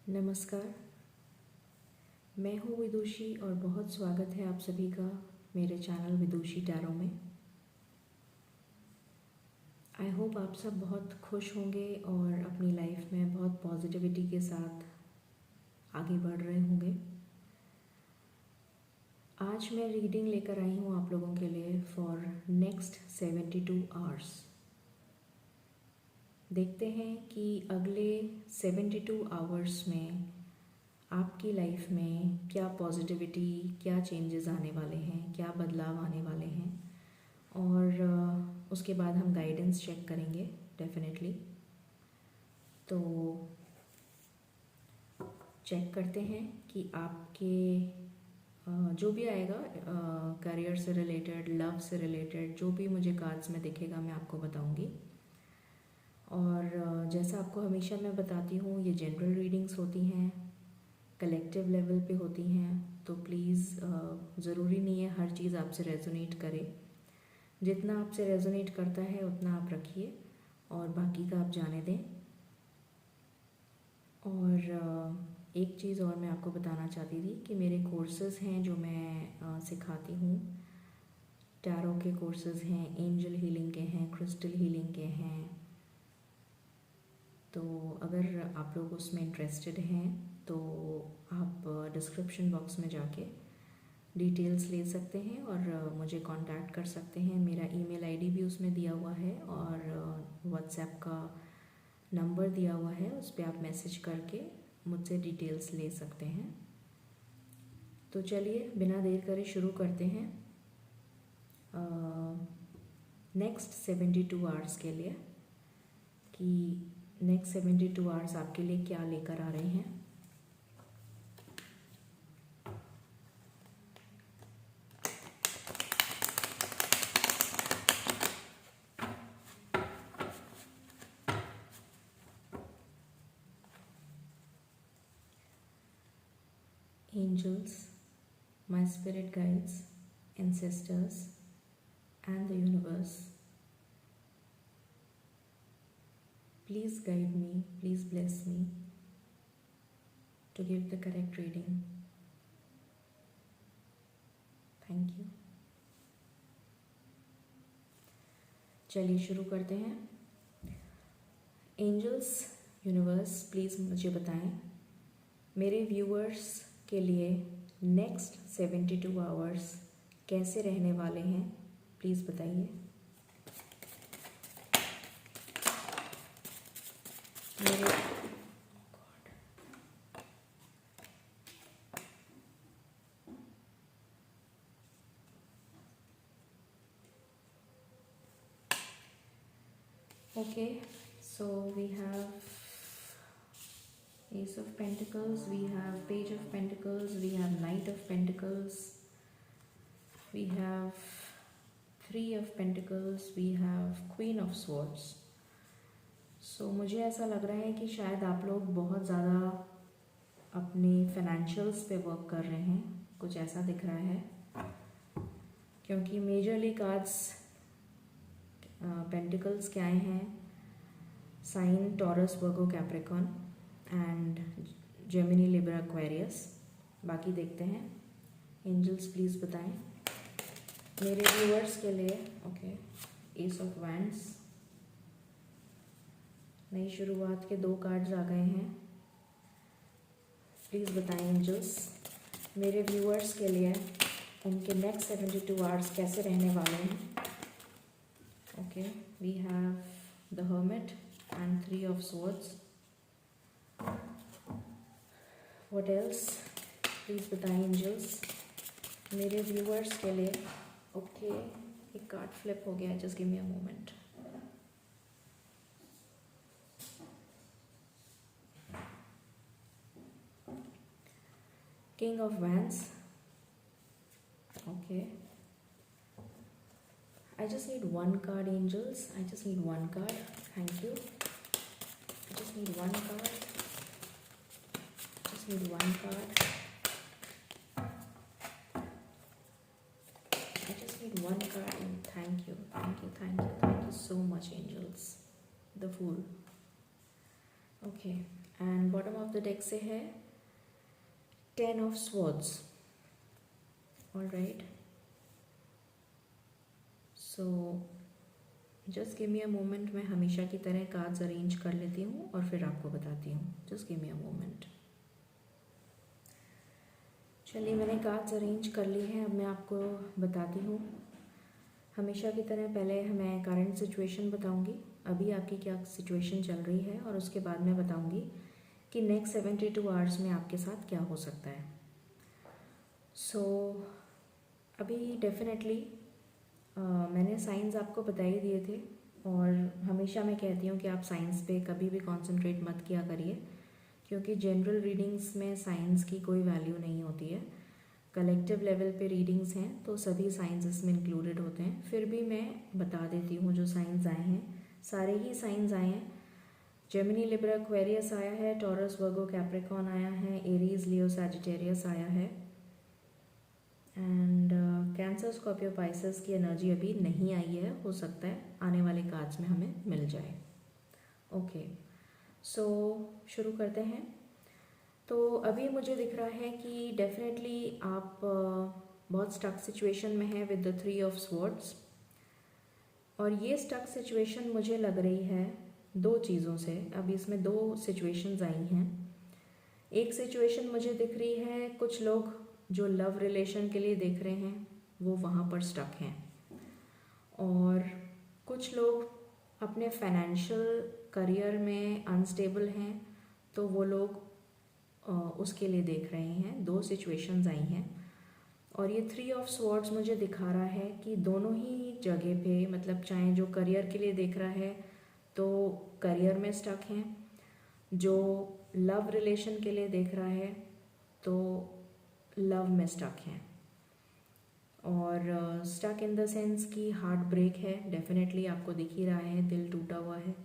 नमस्कार। मैं हूँ विदुषी और बहुत स्वागत है आप सभी का मेरे चैनल विदुषी टैरो में। आई होप आप सब बहुत खुश होंगे और अपनी लाइफ में बहुत पॉजिटिविटी के साथ आगे बढ़ रहे होंगे। आज मैं रीडिंग लेकर आई हूँ आप लोगों के लिए फॉर नेक्स्ट 72 आवर्स। देखते हैं कि अगले 72 आवर्स में आपकी लाइफ में क्या पॉजिटिविटी, क्या चेंजेस आने वाले हैं, क्या बदलाव आने वाले हैं। और उसके बाद हम गाइडेंस चेक करेंगे डेफिनेटली। तो चेक करते हैं कि आपके जो भी आएगा करियर से रिलेटेड, लव से रिलेटेड, जो भी मुझे कार्ड्स में दिखेगा मैं आपको बताऊंगी। और जैसा आपको हमेशा मैं बताती हूँ, ये जनरल रीडिंग्स होती हैं, कलेक्टिव लेवल पे होती हैं। तो प्लीज़ ज़रूरी नहीं है हर चीज़ आपसे रेजोनेट करे। जितना आपसे रेजोनेट करता है उतना आप रखिए और बाकी का आप जाने दें। और एक चीज़ और मैं आपको बताना चाहती थी कि मेरे कोर्सेज़ हैं जो मैं सिखाती हूँ। टैरो के कोर्सेज़ हैं, एंजल हीलिंग के हैं, क्रिस्टल हीलिंग के हैं। तो अगर आप लोग उसमें इंटरेस्टेड हैं तो आप डिस्क्रिप्शन बॉक्स में जाके डिटेल्स ले सकते हैं और मुझे कांटेक्ट कर सकते हैं। मेरा ईमेल आईडी भी उसमें दिया हुआ है और व्हाट्सएप का नंबर दिया हुआ है, उस पर आप मैसेज करके मुझसे डिटेल्स ले सकते हैं। तो चलिए बिना देर करे शुरू करते हैं नेक्स्ट 72 आवर्स के लिए कि नेक्स्ट 72 आवर्स आपके लिए क्या लेकर आ रहे हैं। Angels, my spirit guides, ancestors, and the universe, please guide me, please bless me to give the correct reading. Thank you. चलिए शुरू करते हैं। एंजल्स, यूनिवर्स, प्लीज़ मुझे बताएं मेरे व्यूअर्स के लिए नेक्स्ट 72 आवर्स कैसे रहने वाले हैं। प्लीज़ बताइए। मेरे okay, so we have Ace of Pentacles, we have Page of Pentacles, we have Knight of Pentacles, we have Three of Pentacles, we have Queen of Swords. So मुझे ऐसा लग रहा है कि शायद आप लोग बहुत ज़्यादा अपने फाइनेंशियल्स पे वर्क कर रहे हैं, कुछ ऐसा दिख रहा है। क्योंकि मेजरली कार्ड्स पेंटिकल्स के आए हैं sign Taurus, Virgo, Capricorn and Gemini, Libra, Aquarius. बाकी देखते हैं। एंजल्स प्लीज़ बताएं मेरे व्यूअर्स के लिए। ओके, एस ऑफ वैंड्स, नई शुरुआत के 2 कार्ड्स आ गए हैं। प्लीज़ बताएं एंजल्स मेरे व्यूअर्स के लिए उनके नेक्स्ट 72 आवर्स कैसे रहने वाले हैं। Okay, we have the hermit and 3 of swords. What else? Please बताएं एंजल्स मेरे व्यूअर्स के लिए। ओके, एक कार्ड फ्लिप हो गया, just give me a moment. King of wands. Okay, I just need one card, angels. I just need one card. Thank you. I just need one card. Just need one card. I just need one card and thank you. Thank you, thank you, thank you so much, angels. The Fool. Okay. Okay, and bottom of the deck से है 10 of swords. Alright, so just give me a moment, मैं हमेशा की तरह cards arrange कर लेती हूँ और फिर आपको बताती हूँ। Just give me a moment. चलिए, मैंने कार्ड्स अरेंज कर ली हैं, अब मैं आपको बताती हूँ। हमेशा की तरह पहले मैं करंट सिचुएशन बताऊँगी, अभी आपकी क्या सिचुएशन चल रही है, और उसके बाद मैं बताऊँगी कि नेक्स्ट 72 आवर्स में आपके साथ क्या हो सकता है। सो अभी डेफिनेटली मैंने साइंस आपको बता ही दिए थे, और हमेशा मैं कहती हूँ कि आप साइंस पे कभी भी कंसंट्रेट मत किया करिए, क्योंकि जनरल रीडिंग्स में साइंस की कोई वैल्यू नहीं होती है। कलेक्टिव लेवल पे रीडिंग्स हैं तो सभी साइंस इसमें इंक्लूडेड होते हैं। फिर भी मैं बता देती हूँ जो साइंस आए हैं, सारे ही साइंस आए हैं। जेमिनी, लिब्रा, एक्वेरियस आया है, टॉरस, वर्गो, कैप्रिकॉर्न आया है, एरीज, लियो, सैजिटेरियस आया है, एंड कैंसर, स्कॉर्पियो, पाइसेस की एनर्जी अभी नहीं आई है, हो सकता है आने वाले कार्ड्स में हमें मिल जाए। ओके, सो शुरू करते हैं। तो अभी मुझे दिख रहा है कि डेफिनेटली आप बहुत स्टक सिचुएशन में हैं विद द 3 ऑफ स्वॉर्ड्स, और ये स्टक सिचुएशन मुझे लग रही है दो चीज़ों से। अभी इसमें दो सिचुएशंस आई हैं। एक सिचुएशन मुझे दिख रही है, कुछ लोग जो लव रिलेशन के लिए देख रहे हैं वो वहाँ पर स्टक हैं, और कुछ लोग अपने फाइनेंशियल करियर में अनस्टेबल हैं तो वो लोग उसके लिए देख रहे हैं। दो सिचुएशंस आई हैं, और ये 3 ऑफ स्वॉर्ड्स मुझे दिखा रहा है कि दोनों ही जगह पे, मतलब चाहे जो करियर के लिए देख रहा है तो करियर में स्टक हैं, जो लव रिलेशन के लिए देख रहा है तो लव में स्टक हैं, और स्टक इन द सेंस कि हार्ट ब्रेक है। डेफिनेटली आपको दिख ही रहा है, दिल टूटा हुआ है,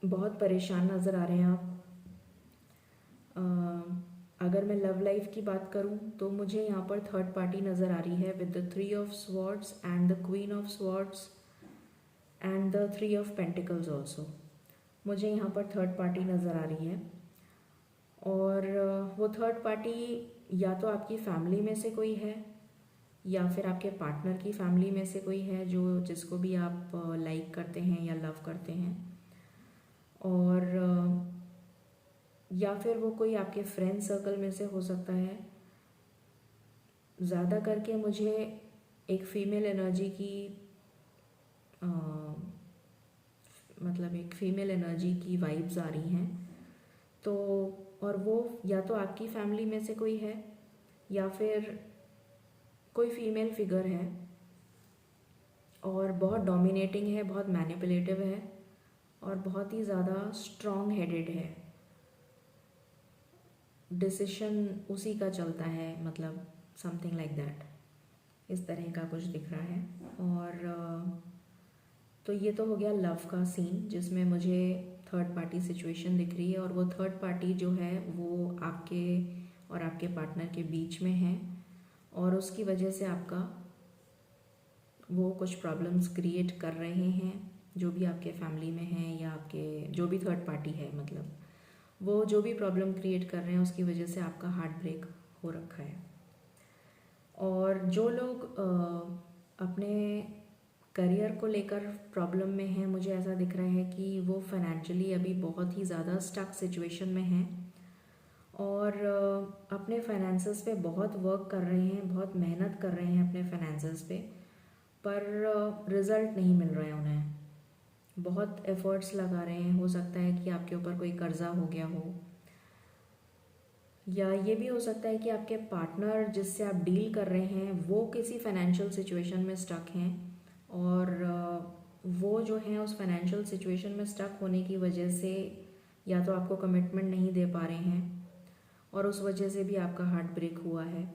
बहुत परेशान नज़र आ रहे हैं आप। अगर मैं लव लाइफ की बात करूं तो मुझे यहाँ पर थर्ड पार्टी नज़र आ रही है with the 3 of swords and the queen of swords and the 3 of pentacles also. मुझे यहाँ पर थर्ड पार्टी नज़र आ रही है, और वो थर्ड पार्टी या तो आपकी फैमिली में से कोई है या फिर आपके पार्टनर की फैमिली में से कोई है, जो जिसको भी आप लाइक करते हैं या लव करते हैं, और या फिर वो कोई आपके फ्रेंड सर्कल में से हो सकता है। ज़्यादा करके मुझे एक फीमेल एनर्जी की मतलब एक फीमेल एनर्जी की वाइब्स आ रही हैं, तो और वो या तो आपकी फैमिली में से कोई है या फिर कोई फीमेल फिगर है, और बहुत डोमिनेटिंग है, बहुत मैनिपुलेटिव है, और बहुत ही ज़्यादा स्ट्रॉन्ग हेडेड है। डिसीशन उसी का चलता है, मतलब समथिंग लाइक दैट, इस तरह का कुछ दिख रहा है। और तो ये तो हो गया लव का सीन, जिसमें मुझे थर्ड पार्टी सिचुएशन दिख रही है, और वो थर्ड पार्टी जो है वो आपके और आपके पार्टनर के बीच में है, और उसकी वजह से आपका वो कुछ प्रॉब्लम्स क्रिएट कर रहे हैं, जो भी आपके फैमिली में हैं या आपके जो भी थर्ड पार्टी है, मतलब वो जो भी प्रॉब्लम क्रिएट कर रहे हैं उसकी वजह से आपका हार्ट ब्रेक हो रखा है। और जो लोग अपने करियर को लेकर प्रॉब्लम में हैं, मुझे ऐसा दिख रहा है कि वो फाइनेंशियली अभी बहुत ही ज़्यादा स्टक सिचुएशन में हैं, और अपने फाइनेंसेस पे बहुत वर्क कर रहे हैं, बहुत मेहनत कर रहे हैं अपने फाइनेंसेस पे, पर रिज़ल्ट नहीं मिल रहा है उन्हें। बहुत एफर्ट्स लगा रहे हैं, हो सकता है कि आपके ऊपर कोई कर्जा हो गया हो, या ये भी हो सकता है कि आपके पार्टनर जिससे आप डील कर रहे हैं वो किसी फाइनेंशियल सिचुएशन में स्टक हैं, और वो जो हैं उस फाइनेंशियल सिचुएशन में स्टक होने की वजह से या तो आपको कमिटमेंट नहीं दे पा रहे हैं, और उस वजह से भी आपका हार्ट ब्रेक हुआ है,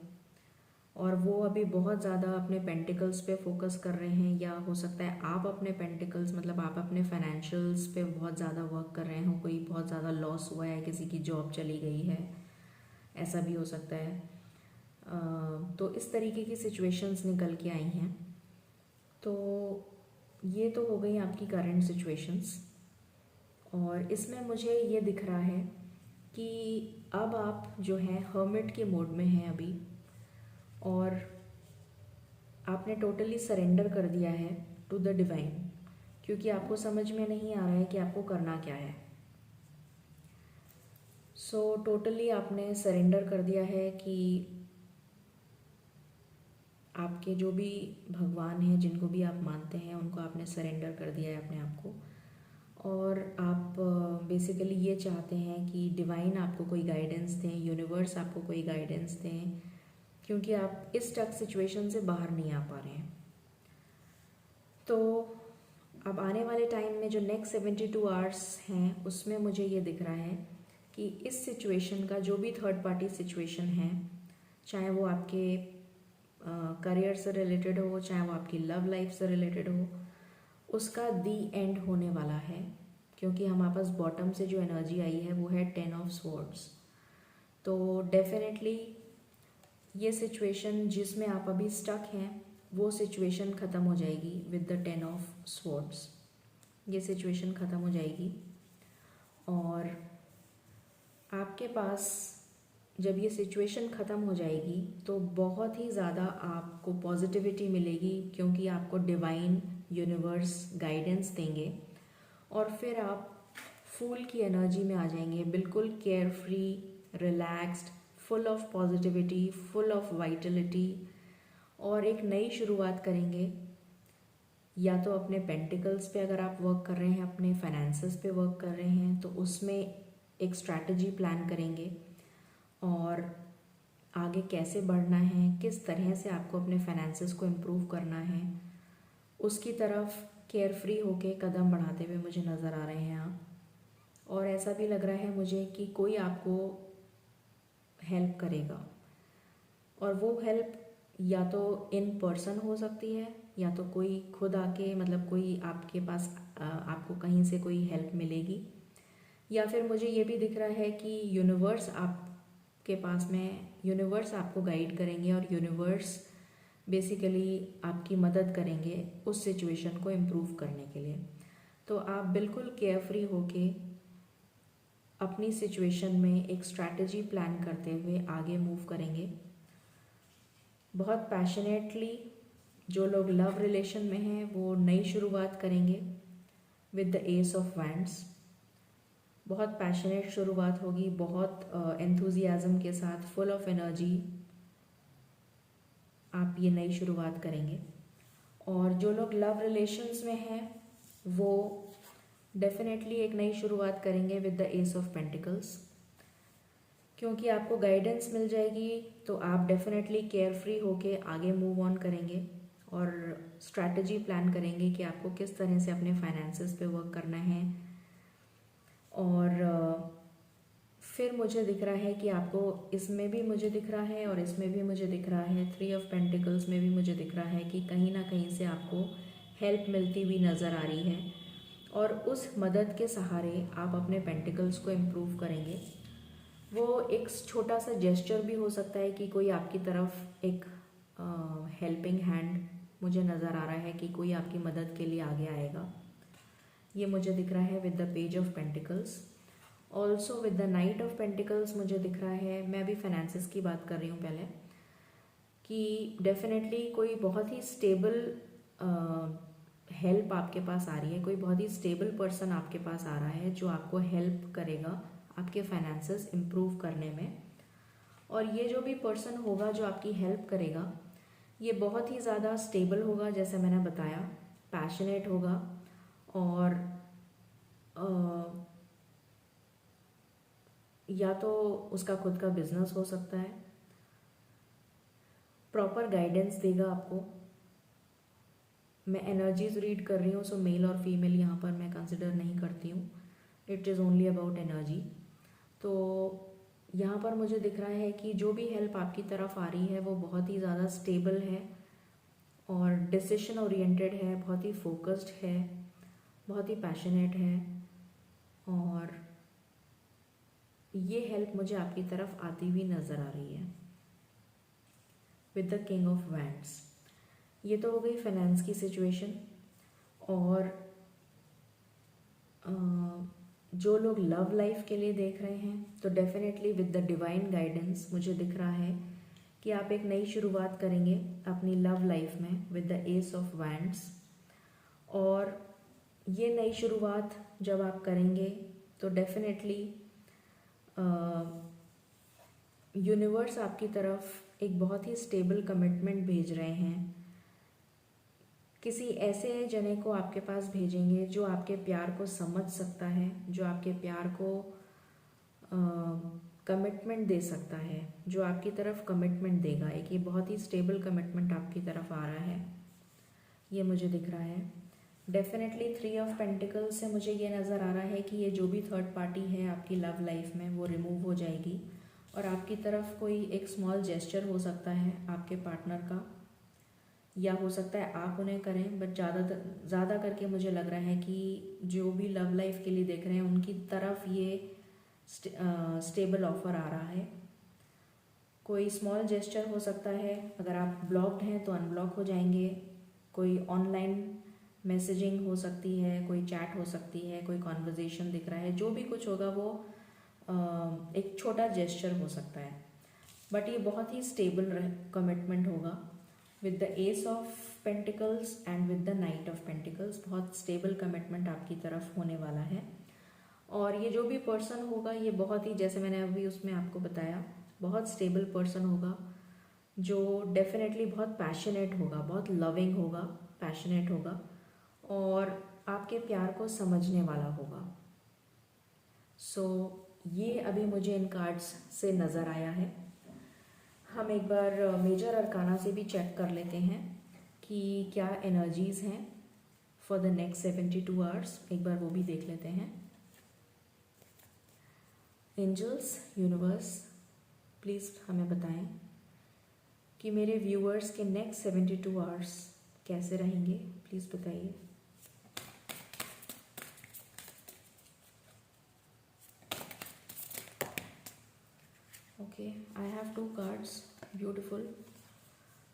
और वो अभी बहुत ज़्यादा अपने पेंटिकल्स पे फोकस कर रहे हैं, या हो सकता है आप अपने पेंटिकल्स मतलब आप अपने फाइनेंशियल्स पे बहुत ज़्यादा वर्क कर रहे हो, कोई बहुत ज़्यादा लॉस हुआ है, किसी की जॉब चली गई है, ऐसा भी हो सकता है। तो इस तरीके की सिचुएशंस निकल के आई हैं। तो ये तो हो गई आपकी करंट सिचुएशंस, और इसमें मुझे ये दिख रहा है कि अब आप जो है हर्मिट के मोड में हैं अभी, और आपने टोटली सरेंडर कर दिया है टू द डिवाइन, क्योंकि आपको समझ में नहीं आ रहा है कि आपको करना क्या है। सो टोटली आपने सरेंडर कर दिया है कि आपके जो भी भगवान हैं, जिनको भी आप मानते हैं, उनको आपने सरेंडर कर दिया है अपने आप को। और आप बेसिकली ये चाहते हैं कि डिवाइन आपको कोई गाइडेंस दें, यूनिवर्स आपको कोई गाइडेंस दें, क्योंकि आप इस स्टक सिचुएशन से बाहर नहीं आ पा रहे हैं। तो अब आने वाले टाइम में जो नेक्स्ट 72 आवर्स हैं, उसमें मुझे ये दिख रहा है कि इस सिचुएशन का जो भी थर्ड पार्टी सिचुएशन है, चाहे वो आपके करियर से रिलेटेड हो, चाहे वो आपकी लव लाइफ से रिलेटेड हो, उसका दी एंड होने वाला है। क्योंकि हमारे पास बॉटम से जो एनर्जी आई है वो है 10 ऑफ स्वॉर्ड्स। तो डेफिनेटली ये सिचुएशन जिसमें आप अभी स्टक हैं, वो सिचुएशन ख़त्म हो जाएगी विद द 10 ऑफ स्वॉर्ड्स। ये सिचुएशन ख़त्म हो जाएगी और आपके पास जब ये सिचुएशन ख़त्म हो जाएगी तो बहुत ही ज़्यादा आपको पॉजिटिविटी मिलेगी, क्योंकि आपको डिवाइन यूनिवर्स गाइडेंस देंगे और फिर आप फूल की एनर्जी में आ जाएंगे, बिल्कुल care free, relaxed, full of positivity, full of Vitality, और एक नई शुरुआत करेंगे। या तो अपने पेंटिकल्स पे अगर आप वर्क कर रहे हैं, अपने फाइनेंसेस पे वर्क कर रहे हैं, तो उसमें एक स्ट्रैटेजी प्लान करेंगे और आगे कैसे बढ़ना है, किस तरह से आपको अपने फाइनेंसेस को इम्प्रूव करना है, उसकी तरफ केयर फ्री होके कदम बढ़ाते हुए मुझे नज़र आ रहे हैं आप। और ऐसा भी लग रहा है मुझे कि कोई आपको हेल्प करेगा, और वो हेल्प या तो इन पर्सन हो सकती है, या तो कोई खुद आके, मतलब कोई आपके पास आपको कहीं से कोई हेल्प मिलेगी, या फिर मुझे ये भी दिख रहा है कि यूनिवर्स आपके पास में, यूनिवर्स आपको गाइड करेंगे और यूनिवर्स बेसिकली आपकी मदद करेंगे उस सिचुएशन को इम्प्रूव करने के लिए। तो आप बिल्कुल केयरफ्री होके अपनी सिचुएशन में एक स्ट्रैटेजी प्लान करते हुए आगे मूव करेंगे। बहुत पैशनेटली जो लोग लव रिलेशन में हैं वो नई शुरुआत करेंगे with the S of wands. बहुत पैशनेट शुरुआत होगी, बहुत एंथुजियाज्म के साथ, फुल ऑफ एनर्जी आप ये नई शुरुआत करेंगे। और जो लोग लव रिलेशंस में हैं वो डेफिनेटली एक नई शुरुआत करेंगे with the S of pentacles, क्योंकि आपको गाइडेंस मिल जाएगी तो आप डेफिनेटली केयर फ्री होके आगे मूव ऑन करेंगे और स्ट्रैटेजी प्लान करेंगे कि आपको किस तरह से अपने फाइनेंसेस पे वर्क करना है। और फिर मुझे दिख रहा है कि आपको इसमें भी मुझे दिख रहा है और इसमें भी मुझे दिख रहा है, 3 ऑफ पेंटिकल्स में भी मुझे दिख रहा है कि कहीं ना कहीं से आपको हेल्प मिलती हुई नज़र आ रही है, और उस मदद के सहारे आप अपने पेंटिकल्स को इम्प्रूव करेंगे। वो एक छोटा सा जेस्चर भी हो सकता है कि कोई आपकी तरफ एक हेल्पिंग हैंड मुझे नज़र आ रहा है कि कोई आपकी मदद के लिए आगे आएगा। ये मुझे दिख रहा है with the page of pentacles. Also with the night of pentacles मुझे दिख रहा है, मैं भी फाइनेंसेस की बात कर रही हूँ पहले, कि डेफिनेटली कोई बहुत ही स्टेबल हेल्प आपके पास आ रही है, कोई बहुत ही स्टेबल पर्सन आपके पास आ रहा है जो आपको हेल्प करेगा आपके फाइनेंसेस इम्प्रूव करने में। और ये जो भी पर्सन होगा जो आपकी हेल्प करेगा, ये बहुत ही ज़्यादा स्टेबल होगा, जैसे मैंने बताया, पैशनेट होगा, और या तो उसका खुद का बिजनेस हो सकता है, प्रॉपर गाइडेंस देगा आपको। मैं एनर्जीज रीड कर रही हूँ, सो मेल और फीमेल यहाँ पर मैं कंसिडर नहीं करती हूँ, it is only about energy. तो यहाँ पर मुझे दिख रहा है कि जो भी हेल्प आपकी तरफ आ रही है वो बहुत ही ज़्यादा स्टेबल है और डिसीजन ओरिएंटेड है, बहुत ही फोकस्ड है, बहुत ही पैशनेट है, और ये हेल्प मुझे आपकी तरफ आती हुई नज़र आ रही है with the king of wands. ये तो हो गई फाइनेंस की सिचुएशन। और जो लोग लव लाइफ के लिए देख रहे हैं तो definitely with the divine guidance मुझे दिख रहा है कि आप एक नई शुरुआत करेंगे अपनी लव लाइफ में with the S of wands. और ये नई शुरुआत जब आप करेंगे तो डेफिनेटली यूनिवर्स आपकी तरफ एक बहुत ही स्टेबल कमिटमेंट भेज रहे हैं। किसी ऐसे जने को आपके पास भेजेंगे जो आपके प्यार को समझ सकता है, जो आपके प्यार को कमिटमेंट दे सकता है, जो आपकी तरफ कमिटमेंट देगा। एक ये बहुत ही स्टेबल कमिटमेंट आपकी तरफ आ रहा है, ये मुझे दिख रहा है। डेफिनेटली 3 ऑफ पेंटिकल्स से मुझे ये नज़र आ रहा है कि ये जो भी थर्ड पार्टी है आपकी लव लाइफ में वो रिमूव हो जाएगी और आपकी तरफ कोई एक स्मॉल जेस्चर हो सकता है आपके पार्टनर का, या हो सकता है आप उन्हें करें। बट ज़्यादा करके मुझे लग रहा है कि जो भी लव लाइफ के लिए देख रहे हैं उनकी तरफ ये स्टेबल ऑफर आ रहा है। कोई स्मॉल जेस्चर हो सकता है, अगर आप ब्लॉक्ड हैं तो अनब्लॉक हो जाएंगे। कोई ऑनलाइन मैसेजिंग हो सकती है, कोई चैट हो सकती है, कोई कॉन्वर्जेशन दिख रहा है। जो भी कुछ होगा वो एक छोटा जेस्चर हो सकता है, बट ये बहुत ही स्टेबल कमिटमेंट होगा with the S of pentacles and with the night of pentacles. बहुत स्टेबल कमिटमेंट आपकी तरफ होने वाला है। और ये जो भी पर्सन होगा ये बहुत ही, जैसे मैंने अभी उसमें आपको बताया, बहुत स्टेबल पर्सन होगा जो डेफिनेटली बहुत पैशनेट होगा, बहुत लविंग होगा, पैशनेट होगा और आपके प्यार को समझने वाला होगा। सो ये अभी मुझे इन कार्ड्स से नज़र आया है। हम एक बार मेजर अरकाना से भी चेक कर लेते हैं कि क्या एनर्जीज़ हैं फॉर द नेक्स्ट 72 आवर्स। एक बार वो भी देख लेते हैं। एंजल्स, यूनिवर्स, प्लीज़ हमें बताएं कि मेरे व्यूअर्स के नेक्स्ट 72 आवर्स कैसे रहेंगे, प्लीज़ बताइए। Okay, I have 2 cards, beautiful.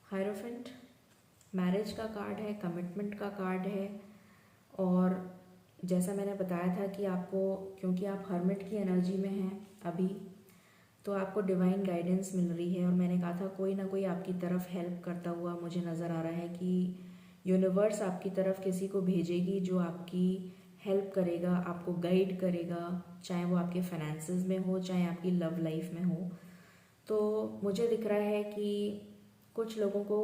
Hierophant, marriage का कार्ड है, कमिटमेंट का कार्ड है। और जैसा मैंने बताया था कि आपको, क्योंकि आप हर्मिट की एनर्जी में हैं अभी, तो आपको डिवाइन गाइडेंस मिल रही है। और मैंने कहा था कोई ना कोई आपकी तरफ हेल्प करता हुआ मुझे नज़र आ रहा है कि यूनिवर्स आपकी तरफ किसी को भेजेगी जो आपकी हेल्प करेगा, आपको गाइड करेगा, चाहे वो आपके फाइनेंसेस में हो, चाहे आपकी लव लाइफ में हो। तो मुझे दिख रहा है कि कुछ लोगों को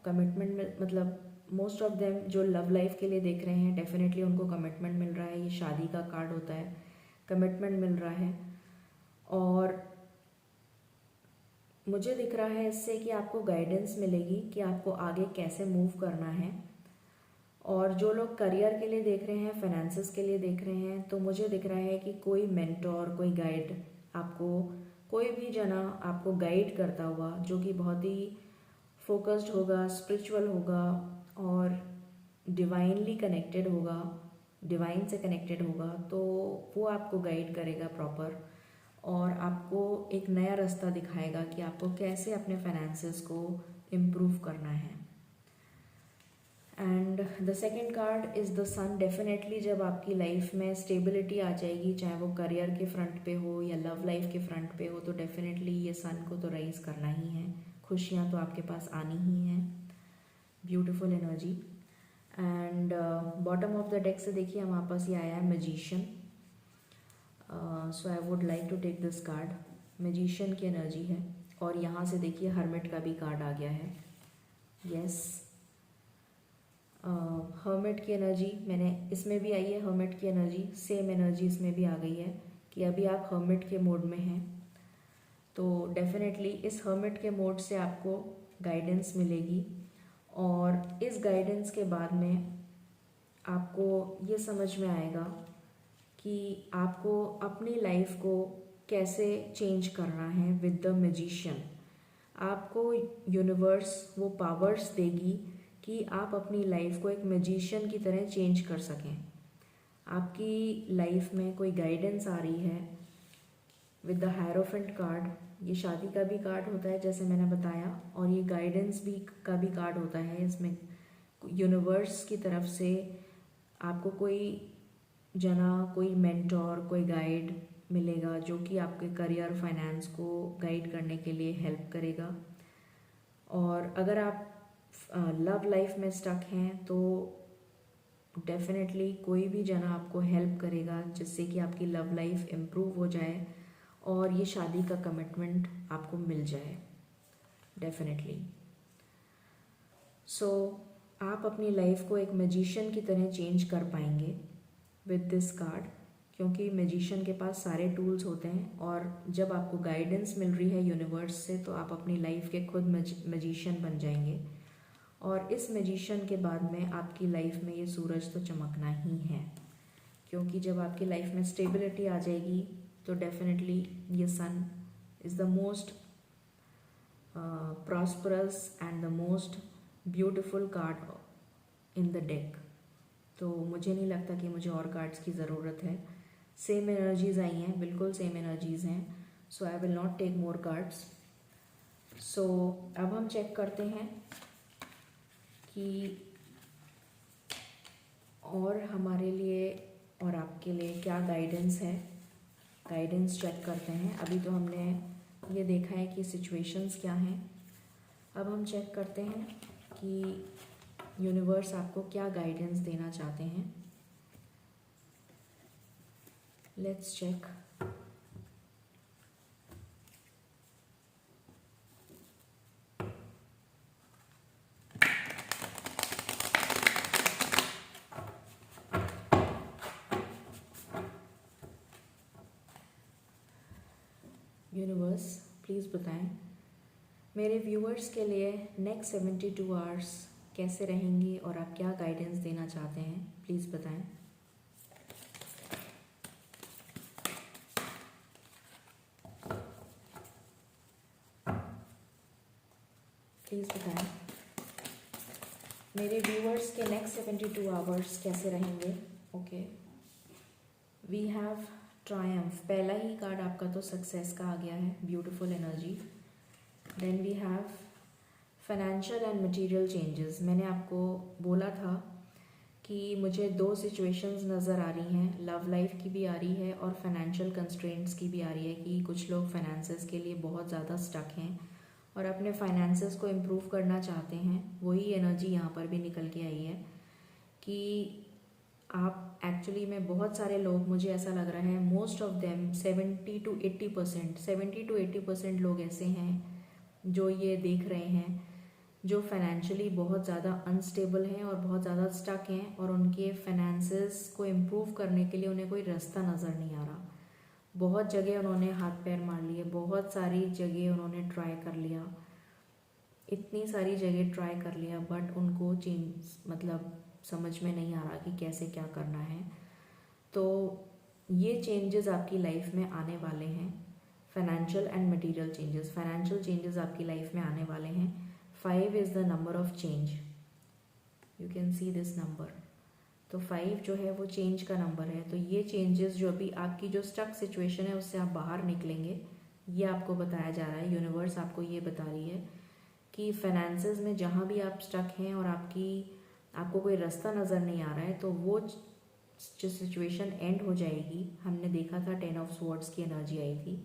कमिटमेंट में, मतलब मोस्ट ऑफ देम जो लव लाइफ के लिए देख रहे हैं डेफिनेटली उनको कमिटमेंट मिल रहा है। ये शादी का कार्ड होता है, कमिटमेंट मिल रहा है। और मुझे दिख रहा है इससे कि आपको गाइडेंस मिलेगी कि आपको आगे कैसे मूव करना है। और जो लोग करियर के लिए देख रहे हैं, फाइनेंसेस के लिए देख रहे हैं, तो मुझे दिख रहा है कि कोई मेंटोर, कोई गाइड आपको, कोई भी जना आपको गाइड करता हुआ जो कि बहुत ही फोकस्ड होगा, स्पिरिचुअल होगा और डिवाइनली कनेक्टेड होगा, डिवाइन से कनेक्टेड होगा, तो वो आपको गाइड करेगा प्रॉपर और आपको एक नया रास्ता दिखाएगा कि आपको कैसे अपने फाइनेंसेस को इम्प्रूव करना है। And the second card is the sun. Definitely जब आपकी लाइफ में स्टेबिलिटी आ जाएगी, चाहे वो करियर के फ्रंट पे हो या लव लाइफ के फ्रंट पे हो, तो डेफिनेटली ये सन को तो राइज करना ही है, खुशियाँ तो आपके पास आनी ही हैं। Beautiful energy. And bottom of the deck से देखिए हमारे पास ये आया है magician. So I would like to take this card. Magician की एनर्जी है और यहाँ से देखिए हर्मिट का भी कार्ड आ गया है। यस, हर्मिट की एनर्जी मैंने इसमें भी आई है, हर्मिट की एनर्जी, सेम एनर्जी इसमें भी आ गई है कि अभी आप हर्मिट के मोड में हैं। तो डेफिनेटली इस हर्मिट के मोड से आपको गाइडेंस मिलेगी और इस गाइडेंस के बाद में आपको ये समझ में आएगा कि आपको अपनी लाइफ को कैसे चेंज करना है विद द मैजिशियन। आपको यूनिवर्स वो पावर्स देगी कि आप अपनी लाइफ को एक मैजिशियन की तरह चेंज कर सकें। आपकी लाइफ में कोई गाइडेंस आ रही है विद द हायरोफेंट कार्ड। ये शादी का भी कार्ड होता है जैसे मैंने बताया, और ये गाइडेंस भी का भी कार्ड होता है। इसमें यूनिवर्स की तरफ से आपको कोई जना कोई मेंटोर, कोई गाइड मिलेगा जो कि आपके करियर फाइनेंस को गाइड करने के लिए हेल्प करेगा। और अगर आप लव लाइफ में स्टक हैं तो डेफिनेटली कोई भी जना आपको हेल्प करेगा जिससे कि आपकी लव लाइफ इम्प्रूव हो जाए और ये शादी का कमिटमेंट आपको मिल जाए डेफिनेटली। सो आप अपनी लाइफ को एक मैजिशियन की तरह चेंज कर पाएंगे विद दिस कार्ड, क्योंकि मैजिशियन के पास सारे टूल्स होते हैं और जब आपको गाइडेंस मिल रही है यूनिवर्स से तो आप अपनी लाइफ के खुद मैजिशियन बन जाएंगे। और इस मैजिशियन के बाद में आपकी लाइफ में ये सूरज तो चमकना ही है, क्योंकि जब आपकी लाइफ में स्टेबिलिटी आ जाएगी तो डेफिनेटली ये sun is the most prosperous and the most beautiful card in the deck. तो मुझे नहीं लगता कि मुझे और कार्ड्स की ज़रूरत है। सेम एनर्जीज आई हैं, बिल्कुल सेम एनर्जीज हैं। So I will not take more cards. सो अब हम चेक करते हैं कि और हमारे लिए और आपके लिए क्या गाइडेंस है। गाइडेंस चेक करते हैं। अभी तो हमने ये देखा है कि सिचुएशंस क्या हैं। अब हम चेक करते हैं कि यूनिवर्स आपको क्या गाइडेंस देना चाहते हैं। Let's check. यूनिवर्स प्लीज़ बताएं मेरे व्यूअर्स के लिए नेक्स्ट 72 आवर्स कैसे रहेंगी और आप क्या गाइडेंस देना चाहते हैं, प्लीज़ बताएं। प्लीज़ बताएं मेरे व्यूअर्स के नेक्स्ट 72 आवर्स कैसे रहेंगे। Okay, we have triumph. पहला ही कार्ड आपका तो सक्सेस का आ गया है, beautiful energy. Then we have financial and material changes. मैंने आपको बोला था कि मुझे दो सिचुएशंस नज़र आ रही हैं, लव लाइफ की भी आ रही है और फाइनेंशियल कंस्ट्रेंट्स की भी आ रही है कि कुछ लोग फाइनेंसेस के लिए बहुत ज़्यादा स्टक हैं और अपने फाइनेंसेस को इम्प्रूव करना चाहते हैं। वही एनर्जी यहाँ पर भी निकल के आई है कि आप एक्चुअली में बहुत सारे लोग, मुझे ऐसा लग रहा है मोस्ट ऑफ देम 70 to 80% लोग ऐसे हैं जो ये देख रहे हैं जो फाइनेंशियली बहुत ज़्यादा अनस्टेबल हैं और बहुत ज़्यादा स्टक हैं और उनके फाइनेंसेस को इम्प्रूव करने के लिए उन्हें कोई रास्ता नज़र नहीं आ रहा। बहुत जगह उन्होंने हाथ पैर मार लिए, बहुत सारी जगह उन्होंने ट्राई कर लिया, इतनी सारी जगह ट्राई कर लिया, बट उनको चेंज मतलब समझ में नहीं आ रहा कि कैसे क्या करना है। तो ये चेंजेस आपकी लाइफ में आने वाले हैं, financial and material changes. Financial changes आपकी लाइफ में आने वाले हैं। 5 is the number of change, you can see this number. तो 5 जो है वो चेंज का नंबर है। तो ये चेंजेस जो अभी आपकी जो स्टक सिचुएशन है उससे आप बाहर निकलेंगे, ये आपको बताया जा रहा है। यूनिवर्स आपको ये बता रही है कि फाइनेंसेस में जहाँ भी आप स्टक हैं और आपको कोई रास्ता नज़र नहीं आ रहा है, तो वो जो सिचुएशन एंड हो जाएगी। हमने देखा था 10 ऑफ स्वॉर्ड्स की एनर्जी आई थी,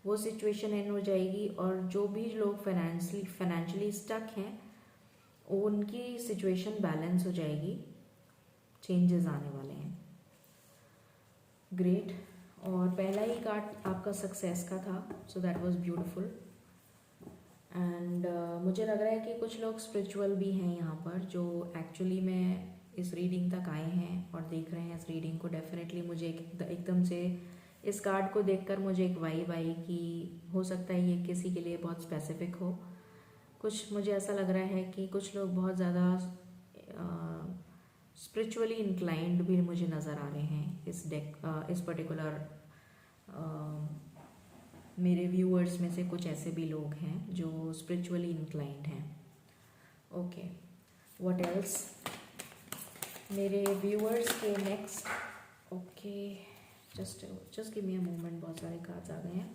वो सिचुएशन एंड हो जाएगी और जो भी लोग फाइनेंशियली स्टक हैं उनकी सिचुएशन बैलेंस हो जाएगी, चेंजेस आने वाले हैं। ग्रेट। और पहला ही कार्ड आपका सक्सेस का था, so that was beautiful. And मुझे लग रहा है कि कुछ लोग स्पिरिचुअल भी हैं यहाँ पर जो एक्चुअली में इस रीडिंग तक आए हैं और देख रहे हैं इस रीडिंग को। डेफिनेटली मुझे एकदम से इस कार्ड को देखकर मुझे एक वाइब आई कि हो सकता है ये किसी के लिए बहुत स्पेसिफिक हो। कुछ मुझे ऐसा लग रहा है कि कुछ लोग बहुत ज़्यादा स्पिरिचुअली इंक्लाइंड भी मुझे नज़र आ रहे हैं इस पर्टिकुलर मेरे व्यूअर्स में से कुछ ऐसे भी लोग हैं जो स्पिरिचुअली इंक्लाइंड हैं। ओके, व्हाट एल्स मेरे व्यूअर्स के next. Okay, just give me a moment, बहुत सारे कार्ड्स आ गए हैं।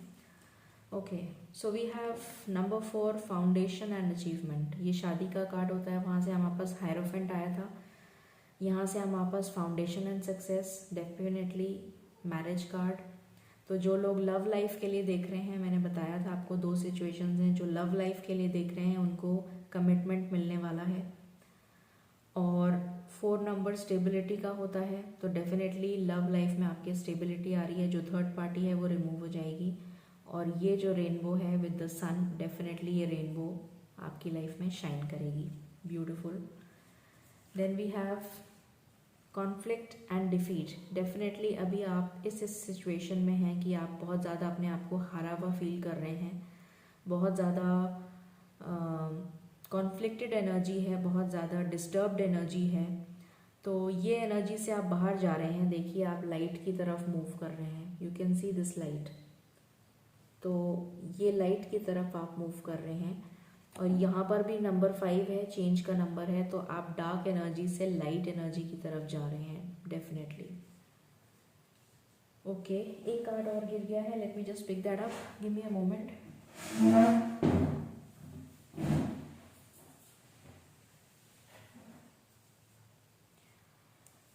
Okay, so we have number 4 foundation and achievement. ये शादी का कार्ड होता है, वहाँ से हमारे पास हायरोफेंट आया था। यहाँ से हमारे पास foundation and success, definitely marriage card. तो जो लोग लव लाइफ के लिए देख रहे हैं, मैंने बताया था आपको 2 सिचुएशंस हैं, जो लव लाइफ के लिए देख रहे हैं उनको कमिटमेंट मिलने वाला है। और 4 नंबर स्टेबिलिटी का होता है, तो डेफिनेटली लव लाइफ में आपकी स्टेबिलिटी आ रही है, जो थर्ड पार्टी है वो रिमूव हो जाएगी। और ये जो रेनबो है विद द सन, डेफिनेटली ये रेनबो आपकी लाइफ में शाइन करेगी। Beautiful. Then we have conflict and defeat. Definitely अभी आप इस सिचुएशन में हैं कि आप बहुत ज़्यादा अपने आप को हारा हुआ फील कर रहे हैं, बहुत ज़्यादा कॉन्फ्लिक्टेड एनर्जी है, बहुत ज़्यादा डिस्टर्ब्ड एनर्जी है। तो ये एनर्जी से आप बाहर जा रहे हैं। देखिए आप लाइट की तरफ मूव कर रहे हैं, you can see this light. तो ये लाइट की तरफ आप मूव कर रहे हैं। और यहाँ पर भी नंबर 5 है, चेंज का नंबर है, तो आप डार्क एनर्जी से लाइट एनर्जी की तरफ जा रहे हैं डेफिनेटली। ओके, एक कार्ड और गिर गया है, let me just pick that up, give me a moment.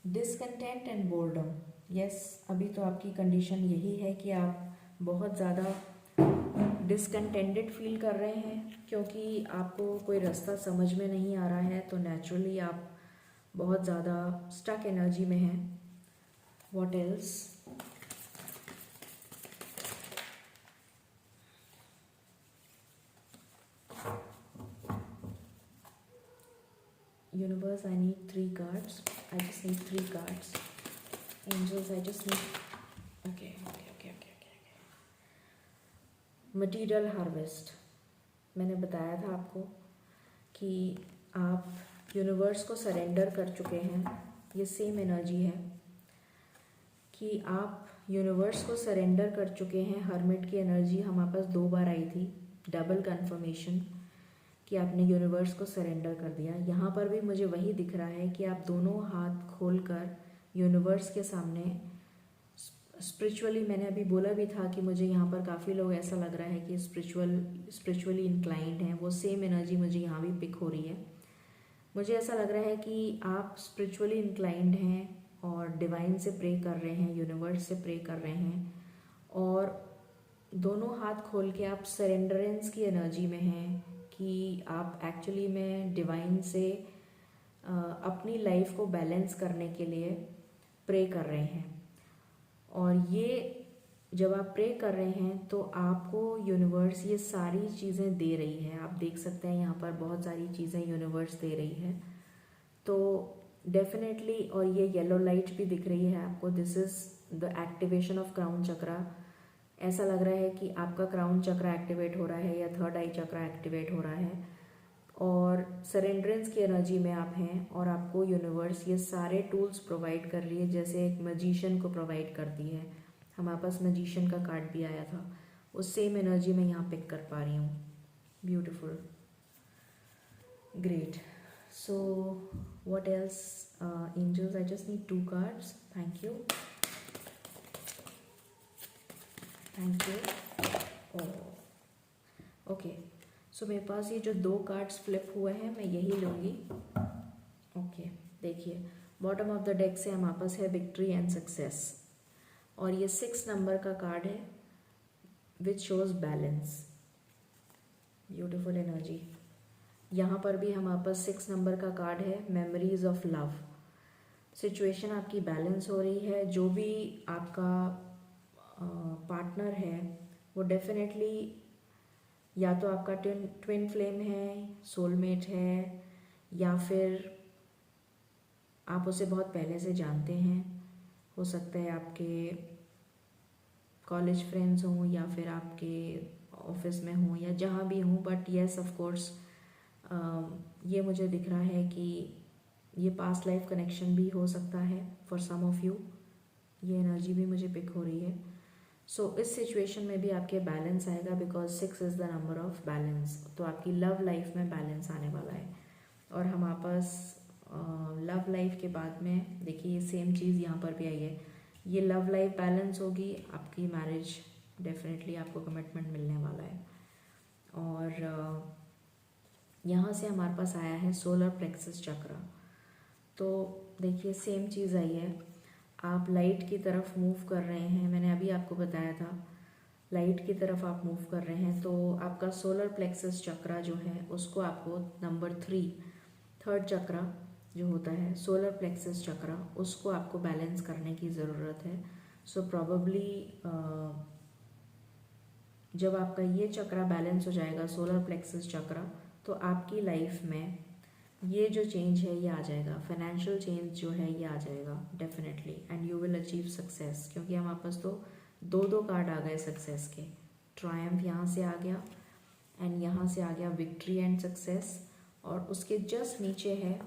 Discontent and boredom. Yes, अभी तो आपकी कंडीशन यही है कि आप बहुत ज़्यादा डिसकंटेंटेड फील कर रहे हैं, क्योंकि आपको कोई रास्ता समझ में नहीं आ रहा है। तो नेचुरली आप बहुत ज़्यादा स्टक एनर्जी में हैं। What else? Universe, I need 3 cards. I just need 3 cards. Angels, I just need... Okay. Material harvest. मैंने बताया था आपको कि आप यूनिवर्स को सरेंडर कर चुके हैं। ये सेम एनर्जी है कि आप यूनिवर्स को सरेंडर कर चुके हैं। हर्मिट की एनर्जी हमारे पास 2 बार आई थी, डबल कंफर्मेशन कि आपने यूनिवर्स को सरेंडर कर दिया। यहाँ पर भी मुझे वही दिख रहा है कि आप दोनों हाथ खोलकर यूनिवर्स के सामने स्पिरिचुअली, मैंने अभी बोला भी था कि मुझे यहाँ पर काफ़ी लोग ऐसा लग रहा है कि स्पिरिचुअली इंक्लाइंड हैं। वो सेम एनर्जी मुझे यहाँ भी पिक हो रही है। मुझे ऐसा लग रहा है कि आप स्पिरिचुअली इंक्लाइंड हैं और डिवाइन से प्रे कर रहे हैं, यूनिवर्स से प्रे कर रहे हैं, और दोनों हाथ खोल के आप सरेंडरेंस की एनर्जी में हैं कि आप एक्चुअली में डिवाइन से अपनी लाइफ को बैलेंस करने के लिए प्रे कर रहे हैं। और ये जब आप प्रे कर रहे हैं तो आपको यूनिवर्स ये सारी चीज़ें दे रही है। आप देख सकते हैं यहाँ पर बहुत सारी चीज़ें यूनिवर्स दे रही है। तो डेफिनेटली, और ये येलो लाइट भी दिख रही है आपको, this is the activation of crown chakra. ऐसा लग रहा है कि आपका क्राउन चक्रा एक्टिवेट हो रहा है या थर्ड आई चक्रा एक्टिवेट हो रहा है, और सरेंडरेंस की एनर्जी में आप हैं। और आपको यूनिवर्स ये सारे टूल्स प्रोवाइड कर रही है, जैसे एक मैजिशियन को प्रोवाइड करती है। हमारे पास मैजिशियन का कार्ड भी आया था, उस सेम एनर्जी में यहाँ पिक कर पा रही हूँ। Beautiful, great. So what else angels? I just need 2 cards. Thank you, thank you. Okay, so मेरे पास ये जो 2 कार्ड्स फ्लिप हुए हैं, मैं यही लूँगी। ओके, देखिए बॉटम ऑफ द डेक से हमारे पास है विक्ट्री एंड सक्सेस, और ये 6 नंबर का कार्ड है which shows balance. Beautiful energy. यहाँ पर भी हमारे पास 6 नंबर का कार्ड है, मेमोरीज ऑफ लव। सिचुएशन आपकी बैलेंस हो रही है। जो भी आपका पार्टनर है वो डेफिनेटली या तो आपका ट्विन फ्लेम है, सोलमेट है, या फिर आप उसे बहुत पहले से जानते हैं। हो सकता है आपके कॉलेज फ्रेंड्स हों या फिर आपके ऑफिस में हों या जहाँ भी हों, बट येस ऑफ कोर्स ये मुझे दिख रहा है कि ये पास्ट लाइफ कनेक्शन भी हो सकता है फॉर सम ऑफ यू। ये एनर्जी भी मुझे पिक हो रही है। सो इस सिचुएशन में भी आपके बैलेंस आएगा, because 6 is the number of balance. तो आपकी लव लाइफ में बैलेंस आने वाला है। और हमारे पास लव लाइफ के बाद में देखिए ये सेम चीज़ यहाँ पर भी आई है। ये लव लाइफ बैलेंस होगी, आपकी मैरिज डेफिनेटली आपको कमिटमेंट मिलने वाला है। और यहाँ से हमारे पास आया है सोलर प्लेक्सस चक्र। तो देखिए सेम चीज़ आई है, आप लाइट की तरफ मूव कर रहे हैं। मैंने अभी आपको बताया था लाइट की तरफ आप मूव कर रहे हैं, तो आपका सोलर प्लेक्सस चक्रा जो है उसको आपको नंबर 3 थर्ड चक्रा जो होता है सोलर प्लेक्सस चक्रा, उसको आपको बैलेंस करने की ज़रूरत है। सो प्रॉबेबली जब आपका ये चक्रा बैलेंस हो जाएगा सोलर प्लेक्सस चक्रा, तो आपकी लाइफ में ये जो चेंज है ये आ जाएगा, फाइनेंशियल चेंज जो है ये आ जाएगा definitely, and you will achieve success. क्योंकि हमारे पास तो दो कार्ड आ गए सक्सेस के, ट्रायम्फ यहाँ से आ गया एंड यहाँ से आ गया विक्ट्री एंड सक्सेस, और उसके जस्ट नीचे है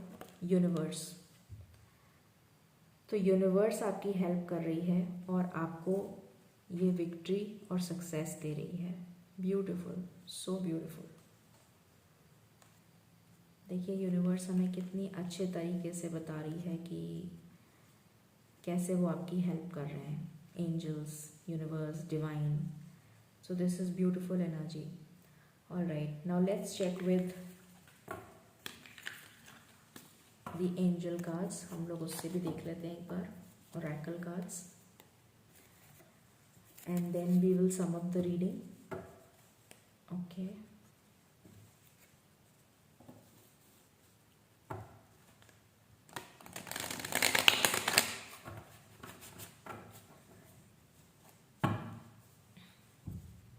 यूनिवर्स। तो यूनिवर्स आपकी हेल्प कर रही है और आपको ये विक्ट्री और सक्सेस दे रही है। Beautiful, so beautiful. देखिए यूनिवर्स हमें कितनी अच्छे तरीके से बता रही है कि कैसे वो आपकी हेल्प कर रहे हैं, angels, universe, divine. So this is beautiful energy. Alright, now let's check with the angel cards. हम लोग उससे भी देख लेते हैं एक बार, oracle cards, and then we will sum up the reading. Okay,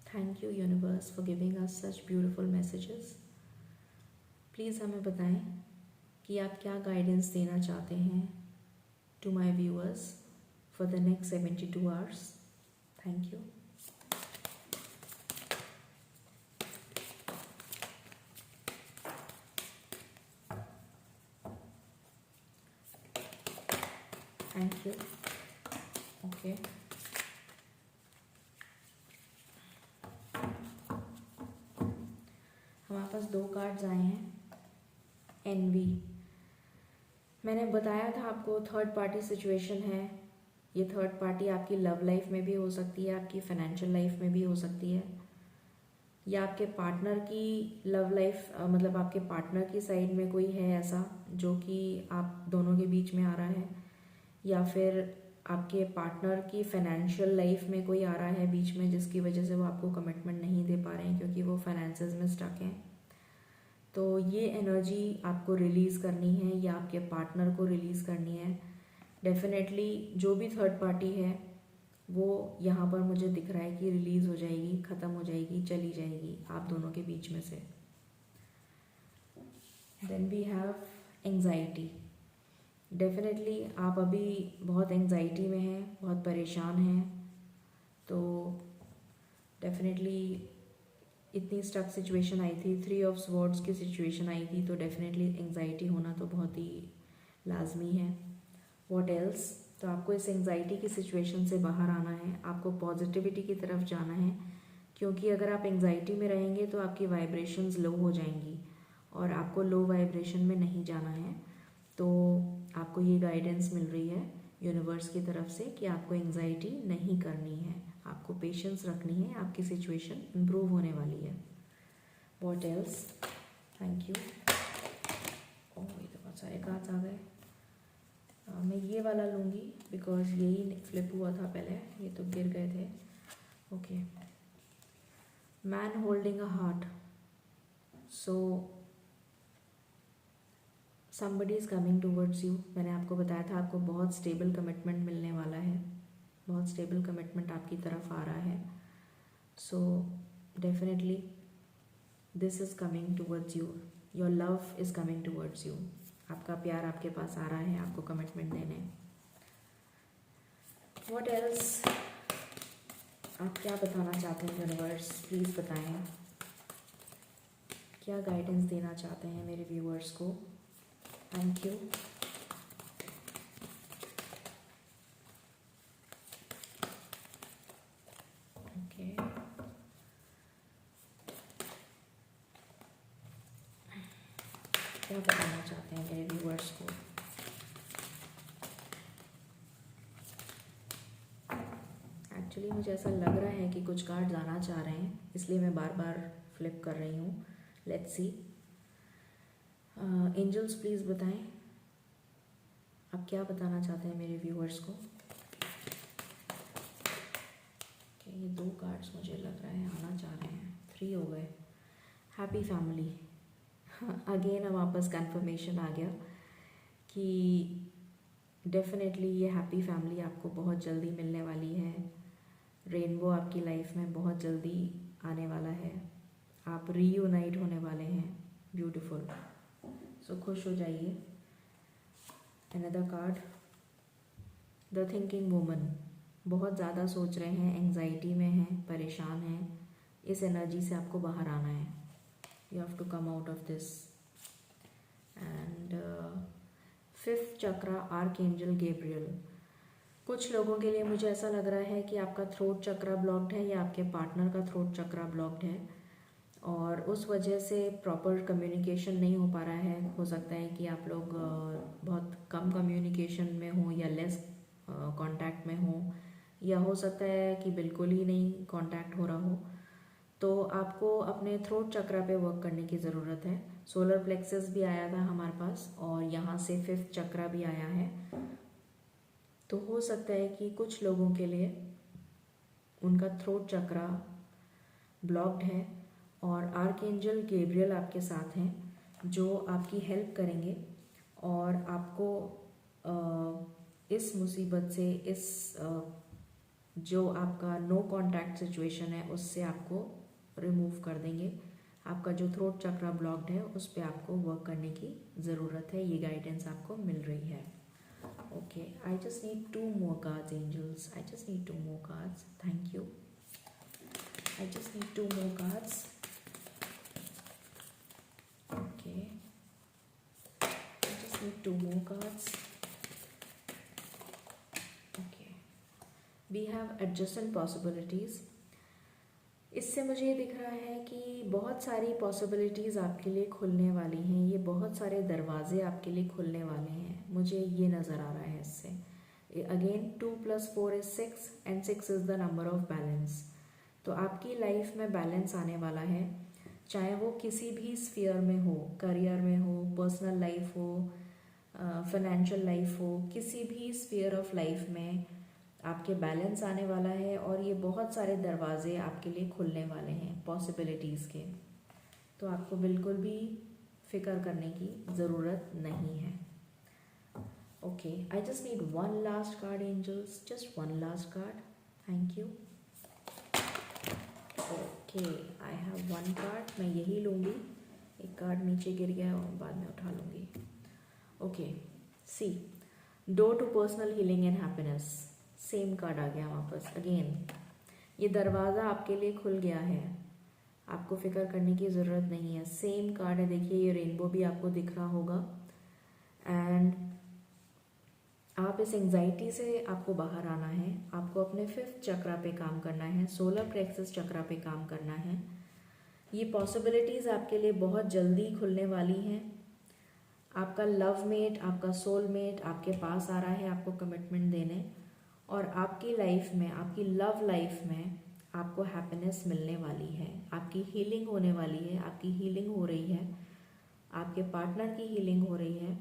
thank you universe for giving us such beautiful messages. Please हमें बताएं कि आप क्या गाइडेंस देना चाहते हैं to my viewers for the next 72 hours. Thank you. Thank you. Okay, हमारे पास 2 cards आए हैं, एनवी। मैंने बताया था आपको थर्ड पार्टी सिचुएशन है। ये थर्ड पार्टी आपकी लव लाइफ में भी हो सकती है, आपकी फाइनेंशियल लाइफ में भी हो सकती है, या आपके पार्टनर की लव लाइफ, मतलब आपके पार्टनर की साइड में कोई है ऐसा जो कि आप दोनों के बीच में आ रहा है, या फिर आपके पार्टनर की फाइनेंशियल लाइफ में कोई आ रहा है बीच में जिसकी वजह से वो आपको कमिटमेंट नहीं दे पा रहे हैं क्योंकि वो फाइनेंसेस में स्टक हैं। तो ये एनर्जी आपको रिलीज़ करनी है या आपके पार्टनर को रिलीज़ करनी है। डेफिनेटली जो भी थर्ड पार्टी है वो यहाँ पर मुझे दिख रहा है कि रिलीज़ हो जाएगी, ख़त्म हो जाएगी, चली जाएगी आप दोनों के बीच में से। Then we have anxiety. Definitely आप अभी बहुत एंग्जाइटी में हैं, बहुत परेशान हैं, तो डेफिनेटली इतनी स्टक सिचुएशन आई थी, 3 ऑफ स्वॉर्ड्स की सिचुएशन आई थी, तो डेफिनेटली एंग्जाइटी होना तो बहुत ही लाजमी है। व्हाट एल्स, तो आपको इस एंग्जाइटी की सिचुएशन से बाहर आना है, आपको पॉजिटिविटी की तरफ जाना है, क्योंकि अगर आप एंग्जाइटी में रहेंगे तो आपकी वाइब्रेशंस लो हो जाएंगी और आपको लो वाइब्रेशन में नहीं जाना है। तो आपको ये गाइडेंस मिल रही है यूनिवर्स की तरफ से कि आपको एंग्जाइटी नहीं करनी है, आपको पेशेंस रखनी है, आपकी सिचुएशन इम्प्रूव होने वाली है। What else, thank you. Oh, ये तो बहुत सारे कार्ड्स आ गए। मैं ये वाला लूँगी बिकॉज यही फ्लिप हुआ था पहले, ये तो गिर गए थे। Okay, man holding a heart. So somebody is coming towards you। मैंने आपको बताया था आपको बहुत स्टेबल कमिटमेंट मिलने वाला है, बहुत स्टेबल कमिटमेंट आपकी तरफ आ रहा है। So definitely this is coming towards you, your love is coming towards you. आपका प्यार आपके पास आ रहा है आपको कमिटमेंट देने। व्हाट एल्स, आप क्या बताना चाहते हैं यूनिवर्स, प्लीज़ बताएं क्या गाइडेंस देना चाहते हैं मेरे व्यूअर्स को। Thank you. ओके, क्या बताना चाहते हैं मेरे व्यूअर्स को। एक्चुअली मुझे ऐसा लग रहा है कि कुछ कार्ड्स आना चाह रहे हैं, इसलिए मैं बार बार फ्लिप कर रही हूँ। लेट्स सी, एंजल्स प्लीज़ बताएं आप क्या बताना चाहते हैं मेरे व्यूअर्स को? कि ये 2 कार्ड्स मुझे लग रहा है आना चाह रहे हैं, 3 हो गए। हैप्पी फैमिली, अगेन अब वापस कंफर्मेशन आ गया कि डेफिनेटली ये हैप्पी फैमिली आपको बहुत जल्दी मिलने वाली है। रेनबो आपकी लाइफ में बहुत जल्दी आने वाला है, आप रीयूनाइट होने वाले हैं। ब्यूटीफुल, सो खुश हो जाइए। Another card, the thinking woman, बहुत ज़्यादा सोच रहे हैं, एंग्जाइटी में हैं, परेशान हैं। इस एनर्जी से आपको बाहर आना है। You have to come out of this. And 5th chakra, archangel Gabriel. कुछ लोगों के लिए मुझे ऐसा लग रहा है कि आपका थ्रोट चक्रा ब्लॉक्ड है या आपके पार्टनर का थ्रोट चक्रा ब्लॉक्ड है और उस वजह से प्रॉपर कम्युनिकेशन नहीं हो पा रहा है। हो सकता है कि आप लोग बहुत कम कम्युनिकेशन में हो या लेस कांटेक्ट में हो, या हो सकता है कि बिल्कुल ही नहीं कांटेक्ट हो रहा हो। तो आपको अपने थ्रोट चक्रा पे वर्क करने की ज़रूरत है। सोलर प्लेक्सस भी आया था हमारे पास और यहाँ से 5th चक्रा भी आया है। तो हो सकता है कि कुछ लोगों के लिए उनका थ्रोट चक्रा ब्लॉक्ड है और आर्कएंजल गैब्रियल आपके साथ हैं जो आपकी हेल्प करेंगे और आपको इस मुसीबत से, इस जो आपका नो कांटेक्ट सिचुएशन है उससे आपको रिमूव कर देंगे। आपका जो थ्रोट चक्रा ब्लॉक्ड है उस पर आपको वर्क करने की ज़रूरत है। ये गाइडेंस आपको मिल रही है। Okay, I just need 2 more cards, angels. I just need 2 more cards. Thank you. I just need 2 more cards. Okay. I just need 2 more cards. Okay. We have adjacent possibilities. इससे मुझे ये दिख रहा है कि बहुत सारी पॉसिबिलिटीज़ आपके लिए खुलने वाली हैं। ये बहुत सारे दरवाजे आपके लिए खुलने वाले हैं, मुझे ये नज़र आ रहा है इससे। Again 2 + 4 is 6 and 6 is the number of balance. तो आपकी लाइफ में बैलेंस आने वाला है, चाहे वो किसी भी स्फीयर में हो, करियर में हो, पर्सनल लाइफ हो, फाइनेंशियल लाइफ हो, किसी भी स्फीयर ऑफ लाइफ में आपके बैलेंस आने वाला है और ये बहुत सारे दरवाजे आपके लिए खुलने वाले हैं पॉसिबिलिटीज़ के। तो आपको बिल्कुल भी फिक्र करने की ज़रूरत नहीं है। Okay, I just need 1 last card angels, just 1 last card. Thank you. Okay, I have 1 card, मैं यही लूँगी। एक कार्ड नीचे गिर गया और बाद में उठा लूँगी। Okay, see, door to personal healing and happiness. Same card आ गया वापस। अगेन ये दरवाज़ा आपके लिए खुल गया है, आपको फिक्र करने की ज़रूरत नहीं है। सेम कार्ड है, देखिए ये रेनबो भी आपको दिख रहा होगा। एंड आप इस एंग्जाइटी से आपको बाहर आना है। आपको अपने 5th चक्रा पे काम करना है, सोलर प्लेक्सस चक्रा पे काम करना है। ये पॉसिबिलिटीज़ आपके लिए बहुत जल्दी खुलने वाली हैं। आपका लव मेट, आपका सोल मेट आपके पास आ रहा है आपको कमिटमेंट देने, और आपकी लाइफ में, आपकी लव लाइफ में आपको हैप्पीनेस मिलने वाली है। आपकी हीलिंग होने वाली है, आपकी हीलिंग हो रही है, आपके पार्टनर की हीलिंग हो रही है,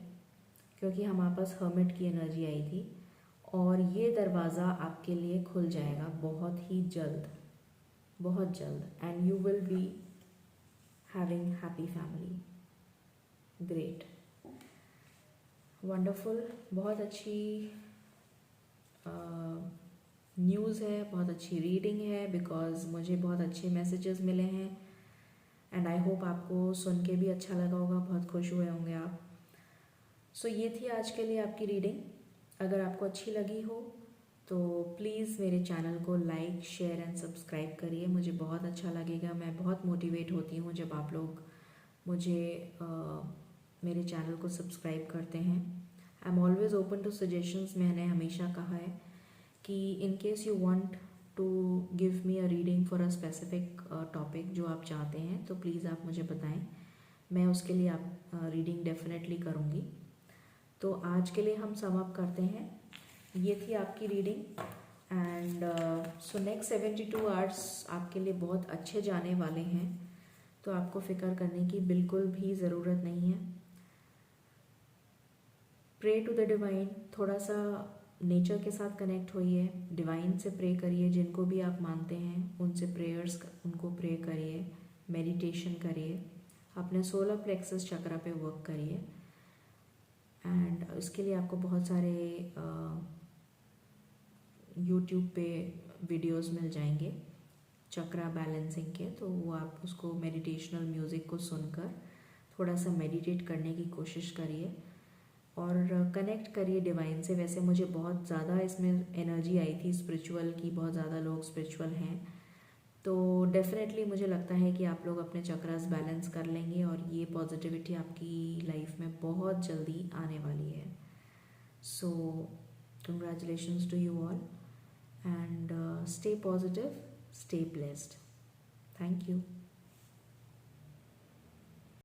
क्योंकि हमारे पास हर्मिट की एनर्जी आई थी। और ये दरवाज़ा आपके लिए खुल जाएगा बहुत ही जल्द, बहुत जल्द। And you will be having happy family. Great, wonderful, बहुत अच्छी न्यूज़ है, बहुत अच्छी रीडिंग है, बिकॉज मुझे बहुत अच्छे मैसेजेस मिले हैं। एंड आई होप आपको सुन के भी अच्छा लगा होगा, बहुत खुश हुए होंगे आप। सो ये थी आज के लिए आपकी रीडिंग। अगर आपको अच्छी लगी हो तो प्लीज़ मेरे चैनल को लाइक, शेयर एंड सब्सक्राइब करिए, मुझे बहुत अच्छा लगेगा। मैं बहुत मोटिवेट होती हूँ जब आप लोग मुझे मेरे चैनल को सब्सक्राइब करते हैं। I am always open to suggestions. मैंने हमेशा कहा है कि in case you want to give me a reading for a specific topic जो आप चाहते हैं, तो प्लीज़ आप मुझे बताएं, मैं उसके लिए आप रीडिंग डेफिनेटली करूँगी। तो आज के लिए हम सम अप करते हैं। ये थी आपकी reading. And so next 72 hours आपके लिए बहुत अच्छे जाने वाले हैं, तो आपको फिक्र करने की बिल्कुल भी ज़रूरत नहीं है। प्रे टू द डिवाइन, थोड़ा सा नेचर के साथ कनेक्ट होइए, डिवाइन से प्रे करिए, जिनको भी आप मानते हैं उनसे प्रेयर्स उनको प्रे करिए, मेडिटेशन करिए, अपने सोलर प्लेक्सस चक्रा पे वर्क करिए। एंड इसके लिए आपको बहुत सारे यूट्यूब पे वीडियोस मिल जाएंगे चक्रा बैलेंसिंग के, तो वो आप उसको मेडिटेशनल म्यूज़िक को सुनकर थोड़ा सा मेडिटेट करने की कोशिश करिए और कनेक्ट करिए डिवाइन से। वैसे मुझे बहुत ज़्यादा इसमें एनर्जी आई थी स्पिरिचुअल की, बहुत ज़्यादा लोग स्पिरिचुअल हैं, तो डेफिनेटली मुझे लगता है कि आप लोग अपने चक्रास बैलेंस कर लेंगे और ये पॉजिटिविटी आपकी लाइफ में बहुत जल्दी आने वाली है। So congratulations to you all and stay positive, stay blessed. Thank you.